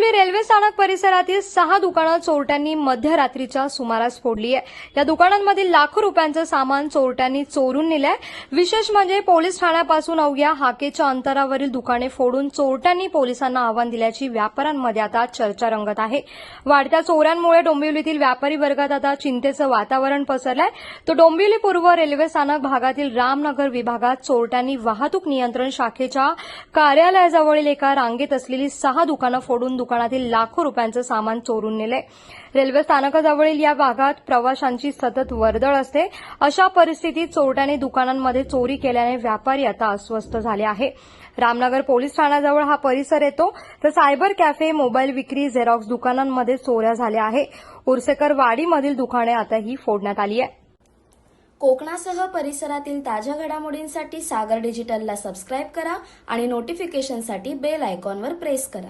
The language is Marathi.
डोंबिवली रेल्वे स्थानक परिसरातील 6 दुकानं चोरट्यांनी मध्यरात्रीच्या सुमारास फोडली आहे। या दुकानांमधील लाखो रुपयांचं सामान चोरट्यांनी चोरून नेलंय। विशेष म्हणजे पोलीस ठाण्यापासून अवघ्या हाकेच्या अंतरावरील दुकाने फोडून चोरट्यांनी पोलिसांना आव्हान दिल्याची व्यापाऱ्यांमध्ये आता चर्चा रंगत आहे। वाढत्या चोऱ्यांमुळे डोंबिवलीतील व्यापारी वर्गात आता चिंतेचं वातावरण पसरलंय। तो डोंबिवली पूर्व रेल्वे स्थानक भागातील रामनगर विभागात चोरट्यांनी वाहतूक नियंत्रण शाखेच्या कार्यालयाजवळील एका रांगेत असलेली 6 दुकानं फोडून दुकानातील लाखो रुपयांचं सामान चोरून नेले। रेल्वे स्थानकाजवळील या भागात प्रवाशांची सतत वर्दळ असते। अशा परिस्थितीत चोरट्यांनी दुकानांमध्ये चोरी केल्याने व्यापारी आता अस्वस्थ झाले आहे। रामनगर पोलीस ठाण्याजवळ हा परिसर येतो, तर सायबर कॅफे, मोबाईल विक्री, झेरॉक्स दुकानांमध्ये चोऱ्या झाल्या आहे। उर्सेकर वाडीमधील दुकाने आताही फोडण्यात आली आहे। कोकणासह परिसरातील ताज्या घडामोडींसाठी सागर डिजिटलला सबस्क्राईब करा आणि नोटिफिकेशनसाठी बेल आयकॉनवर प्रेस करा।